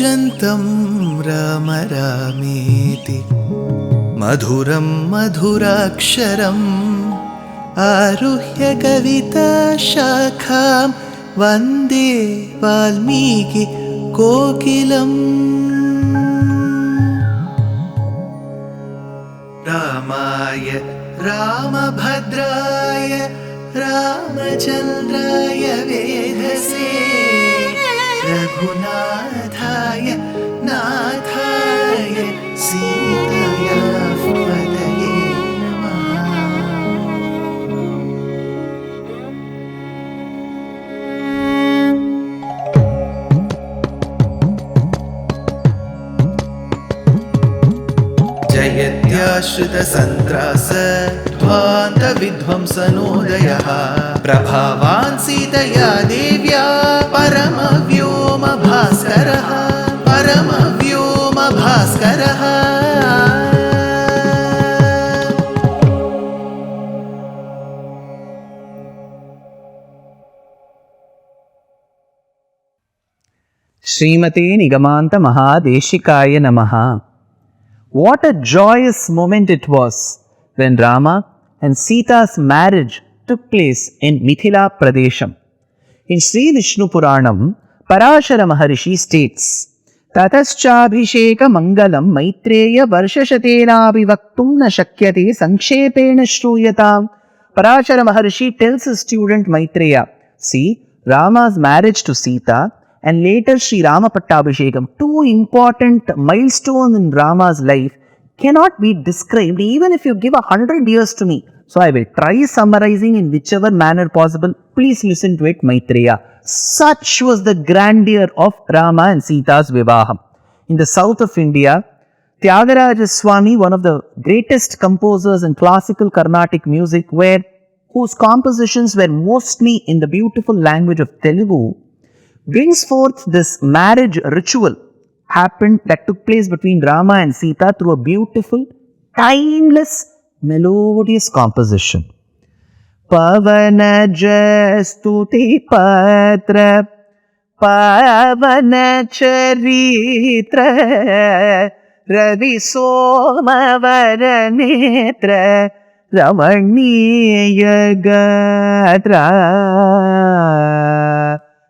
कूजन्तं राम रामेति मधुरं मधुराक्षरम् आरुह्य कविताशाखां वन्दे वाल्मीकि कोकिलम्। रामाय रामभद्राय रामचन्द्राय वेधसे रघुनाथाय नाथाय सीताया पतये नमः। जयत्याश्रितसन्त्रास ध्वान्तविध्वंसनोदयः प्रभावान् सीतया देव्या परमव्योमभास्करः परमव्योमभास्करः। श्रीमते निगमान्त महादेशिकाय नमः। What a joyous moment it was when Rama and Sita's marriage took place in Mithila Pradesham. In Sri Vishnu Puranam, Parashurama Maharishi states, Tataschabhisheka mangalam maitreya varshashatena vivaktum na shakyate sankhepena shruyatam. Parashurama Maharishi tells his student Maitreya, see, Rama's marriage to Sita and later Sri Rama Pattabhishekam, two important milestones in Rama's life, cannot be described even if you give 100 years to me. So I will try summarizing in whichever manner possible. Please listen to it, Maitreya. Such was the grandeur of Rama and Sita's Vivaham. In the south of India, Tyagaraja Swami, one of the greatest composers in classical Carnatic music, whose compositions were mostly in the beautiful language of Telugu, brings forth this marriage ritual that took place between Rama and Sita through a beautiful, timeless, melodious composition. Pavanaja stuti patra pavana charitra ravi soma varanetra ramaniya gatra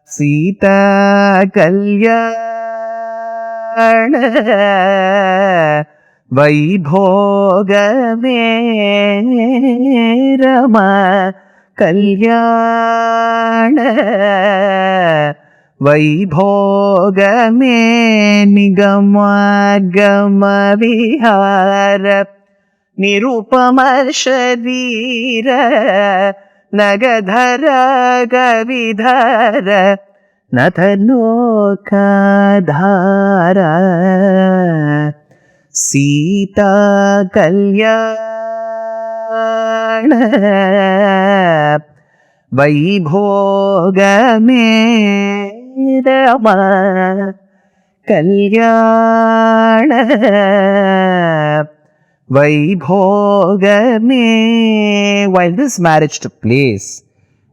Sita Kalyana Vaibhogame Rama Kalyana Vaibhogame Nigamagama Vihara Nirupama Sharira Nagadhara Gavidhara Nathalokadhara Sita Kalyana Vaibhogame Rama Kalyana Vaibhogame. While this marriage took place,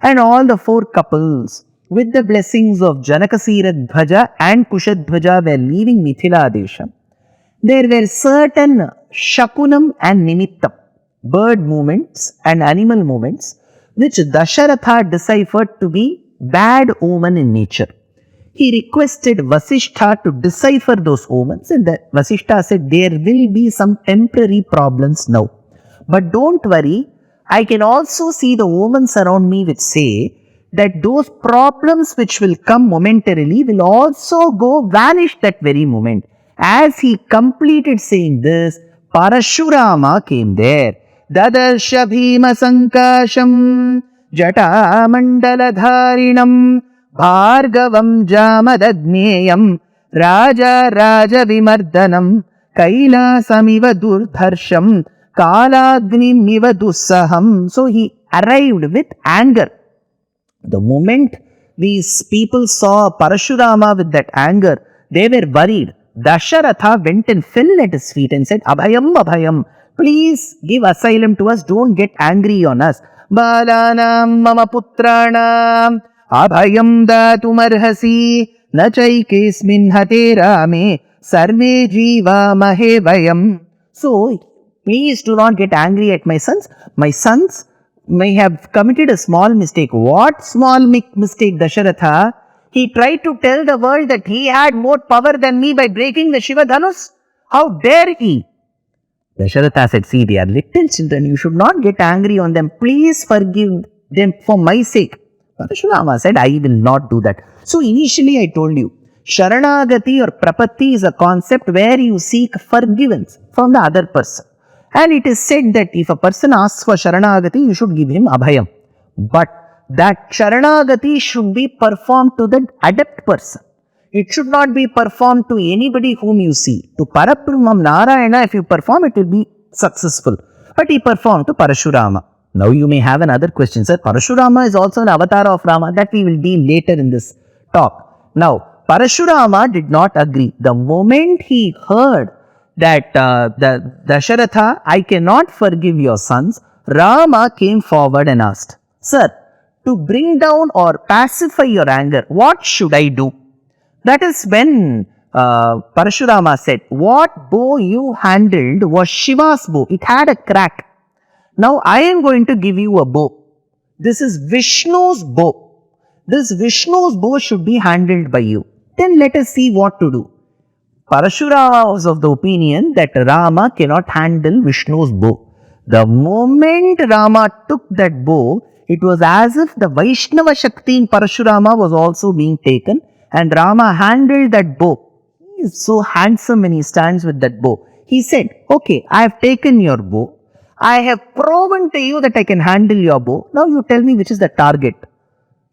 and all the four couples, with the blessings of Janakasira Dhvaja and Kushadhvaja, were leaving Mithila Desham, there were certain Shakunam and Nimittam, bird movements and animal movements, which Dasharatha deciphered to be bad omen in nature. He requested Vasishtha to decipher those omens, and Vasishtha said, there will be some temporary problems now. But don't worry, I can also see the omens around me which say that those problems which will come momentarily will also vanish that very moment. As he completed saying this, Parashurama came there. Dadarsha Bhima Sankasham Jata Mandala Dharinam Bhargavam Jamadadneyam Raja Raja Vimardanam Kailasamiva Durdharsham Kalagnim Dussaham. So he arrived with anger. The moment these people saw Parashurama with that anger, they were worried. Dasharatha went and fell at his feet and said, Abhayam, Abhayam, please give asylum to us, don't get angry on us. Balanam mama putranam Abhayam datumarhasi na chaikesmin hate rame sarve jiva mahe vayam. So, please do not get angry at my sons. My sons may have committed a small mistake. What small mistake, Dasharatha? He tried to tell the world that he had more power than me by breaking the Shiva Dhanus. How dare he? Dasharatha said, see, they are little children. You should not get angry on them. Please forgive them for my sake. Parashurama said, I will not do that. So initially I told you, Sharanagati or Prapatti is a concept where you seek forgiveness from the other person. And it is said that if a person asks for Sharanagati, you should give him Abhayam. But that Sharanagati should be performed to the adept person. It should not be performed to anybody whom you see. To Parabrahmam Narayana, if you perform, it will be successful. But he performed to Parashurama. Now you may have another question, sir. Parashurama is also an avatar of Rama. That we will deal later in this talk. Now, Parashurama did not agree. The moment he heard that Dasharatha, I cannot forgive your sons, Rama came forward and asked, sir, to bring down or pacify your anger, what should I do? That is when Parashurama said, what bow you handled was Shiva's bow. It had a crack. Now I am going to give you a bow. This is Vishnu's bow. This Vishnu's bow should be handled by you. Then let us see what to do. Parashurama was of the opinion that Rama cannot handle Vishnu's bow. The moment Rama took that bow, it was as if the Vaishnava Shakti in Parashurama was also being taken, and Rama handled that bow. He is so handsome when he stands with that bow. He said, okay, I have taken your bow. I have proven to you that I can handle your bow. Now you tell me which is the target.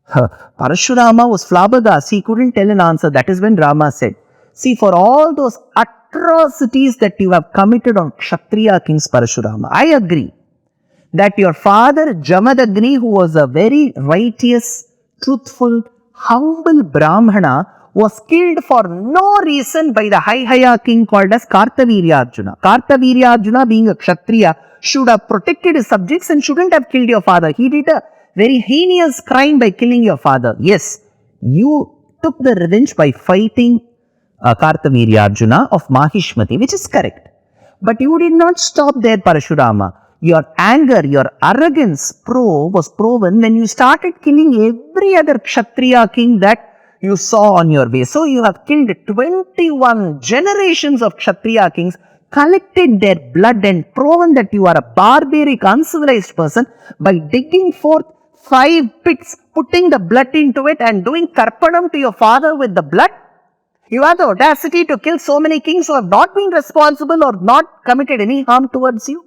Parashurama was flabbergasted. He couldn't tell an answer. That is when Rama said, see, for all those atrocities that you have committed on Kshatriya kings, Parashurama, I agree that your father Jamadagni, who was a very righteous, truthful, humble Brahmana, was killed for no reason by the Haihaya king called as Kartavirya-Arjuna. Kartavirya-Arjuna, being a Kshatriya, should have protected his subjects and shouldn't have killed your father. He did a very heinous crime by killing your father. Yes, you took the revenge by fighting Kartavirya-Arjuna of Mahishmati, which is correct. But you did not stop there, Parashurama. Your anger, your arrogance was proven when you started killing every other Kshatriya king that you saw on your way. So you have killed 21 generations of Kshatriya kings, collected their blood and proven that you are a barbaric, uncivilized person by digging forth 5 pits, putting the blood into it and doing karpanam to your father with the blood. You have the audacity to kill so many kings who have not been responsible or not committed any harm towards you.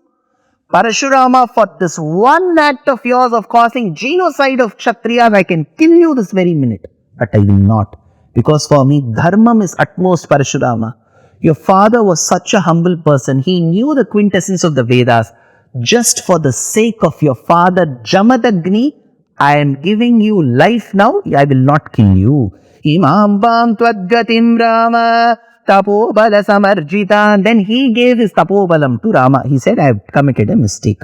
Parashurama, for this one act of yours of causing genocide of Kshatriyas, I can kill you this very minute. But I will not. Because for me, dharmam is utmost, Parashurama. Your father was such a humble person. He knew the quintessence of the Vedas. Just for the sake of your father, Jamadagni, I am giving you life now. I will not kill you. Imam bam twadgatim Rama tapobala samarjita. Then he gave his tapobalam to Rama. He said, I have committed a mistake.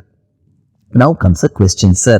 Now comes a question, sir.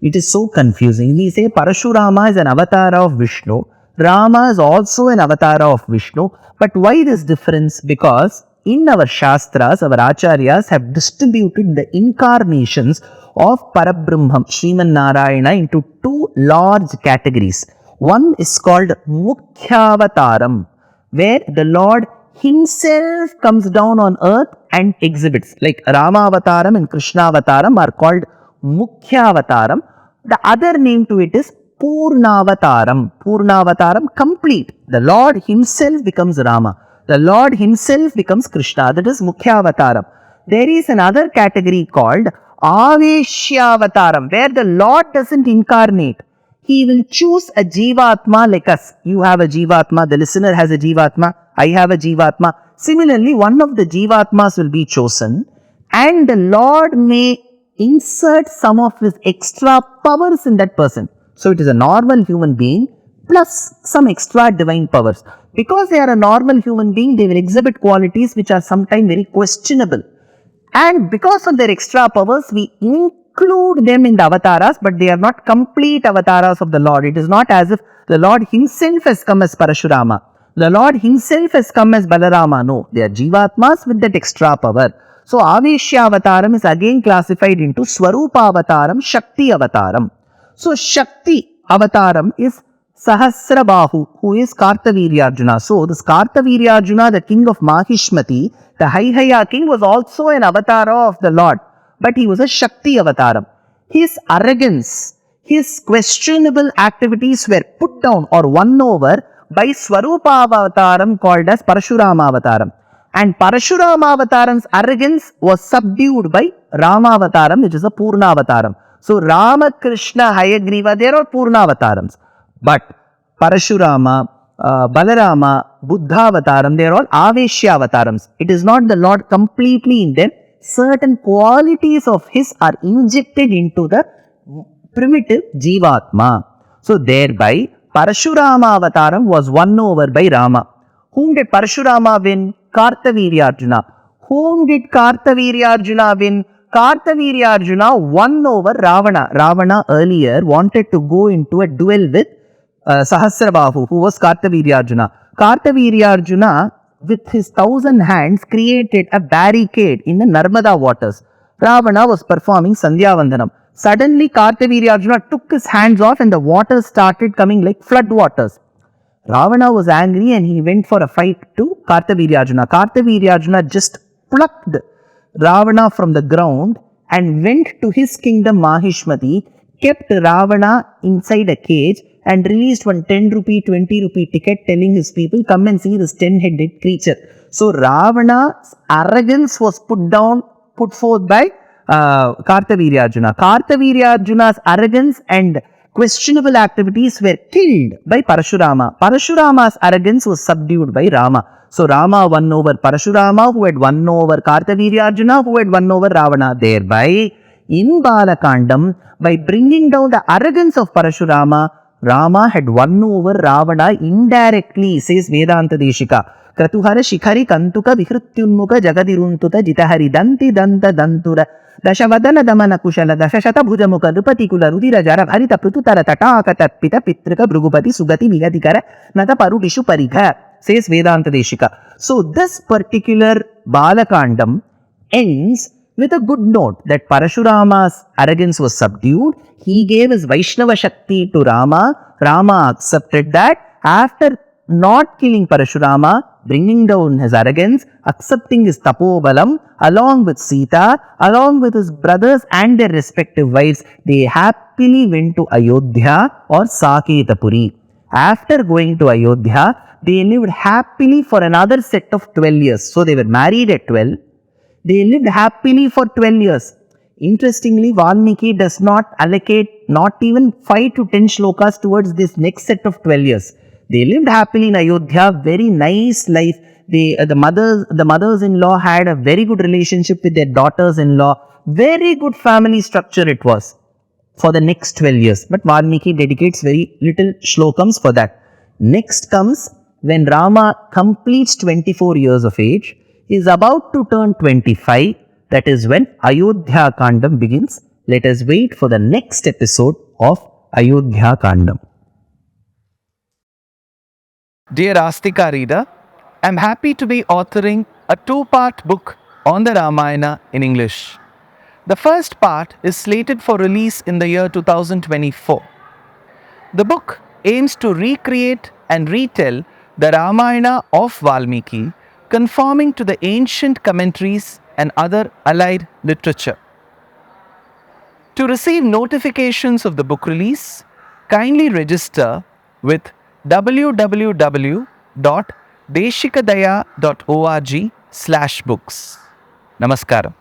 It is so confusing. We say Parashurama is an avatar of Vishnu. Rama is also an avatar of Vishnu. But why this difference? Because in our Shastras, our Acharyas have distributed the incarnations of Parabrahmam, Sriman Narayana, into 2 large categories. One is called Mukhyavataram, where the Lord himself comes down on earth and exhibits. Like Rama Avataram and Krishna Avataram are called Mukhyavataram. The other name to it is Purnavataram. Purnavataram, complete. The Lord himself becomes Rama. The Lord himself becomes Krishna. That is Mukhyavataram. There is another category called Aveshyavataram, where the Lord doesn't incarnate. He will choose a Jivatma like us. You have a Jivatma, the listener has a Jivatma, I have a Jivatma. Similarly, one of the Jivatmas will be chosen, and the Lord may insert some of his extra powers in that person. So it is a normal human being plus some extra divine powers. Because they are a normal human being, they will exhibit qualities which are sometimes very questionable. And because of their extra powers, we include them in the avatars, but they are not complete avatars of the Lord. It is not as if the Lord himself has come as Parashurama. The Lord himself has come as Balarama. No, they are Jivatmas with that extra power. So, Aveshya Avataram is again classified into Swarupa Avataram, Shakti Avataram. So, Shakti Avataram is Sahasrabahu, who is Kartaviryarjuna. So, this Kartaviryarjuna, the king of Mahishmati, the Haihaya king, was also an avatar of the Lord, but he was a Shakti Avataram. His arrogance, his questionable activities were put down or won over by Swarupa Avataram called as Parashurama Avataram. And Parashurama Avataram's arrogance was subdued by Rama Avataram, which is a Purna Avataram. So, Rama, Krishna, Hayagriva, they are all Purna Avatarams. But Parashurama, Balarama, Buddha Avataram, they are all Aveshya Avatarams. It is not the Lord completely in them. Certain qualities of his are injected into the primitive Jivatma. So, thereby, Parashurama Avataram was won over by Rama. Whom did Parashurama win? Kartaviryarjuna. Whom did Kartaviryarjuna win? Kartaviryarjuna won over Ravana. Ravana earlier wanted to go into a duel with Sahasrabahu, who was Kartaviryarjuna. Kartaviryarjuna, with his 1,000 hands, created a barricade in the Narmada waters. Ravana was performing Sandhya Vandanam. Suddenly, Kartaviryarjuna took his hands off and the water started coming like flood waters. Ravana was angry and he went for a fight to Kartaviryarjuna. Kartaviryarjuna just plucked Ravana from the ground and went to his kingdom Mahishmati, kept Ravana inside a cage and released one 10 rupee, 20 rupee ticket telling his people, come and see this 10-headed creature. So Ravana's arrogance was put forth by Kartaviryarjuna. Kartaviryarjuna's arrogance and questionable activities were killed by Parashurama. Parashurama's arrogance was subdued by Rama. So Rama won over Parashurama, who had won over Kartaviryarjuna, who had won over Ravana. Thereby, in Bala Kandam, by bringing down the arrogance of Parashurama, Rama had won over Ravana indirectly, says Vedanta Deshika. Kratuhara Shikhari Kantuka Vihrutyunmuka Jagadiruntuta Jitahari Danti Danta Dantura Dashavadana Damana Kushala Dashashata Bhujamuka Rupatikula Rudira Jara Harita Prututara Tataka Tatpita Pitrika Brugupati Sugati Vigadikara Nata Parudishu Parikha, says Vedanta Deshika. So this particular Balakandam ends with a good note that Parashurama's arrogance was subdued. He gave his Vaishnava Shakti to Rama. Rama accepted that. After not killing Parashurama, bringing down his arrogance, accepting his tapobalam, along with Sita, along with his brothers and their respective wives, they happily went to Ayodhya or Saketapuri. After going to Ayodhya, they lived happily for another set of 12 years. So they were married at 12. They lived happily for 12 years. Interestingly, Valmiki does not allocate not even 5 to 10 shlokas towards this next set of 12 years. They lived happily in Ayodhya, very nice life. The mothers-in-law had a very good relationship with their daughters-in-law. Very good family structure it was for the next 12 years. But Valmiki dedicates very little shlokams for that. Next comes when Rama completes 24 years of age. He is about to turn 25. That is when Ayodhya Kandam begins. Let us wait for the next episode of Ayodhya Kandam. Dear Astika reader, I am happy to be authoring a 2-part book on the Ramayana in English. The first part is slated for release in the year 2024. The book aims to recreate and retell the Ramayana of Valmiki, conforming to the ancient commentaries and other allied literature. To receive notifications of the book release, kindly register with www.deshikadaya.org/books. Namaskaram.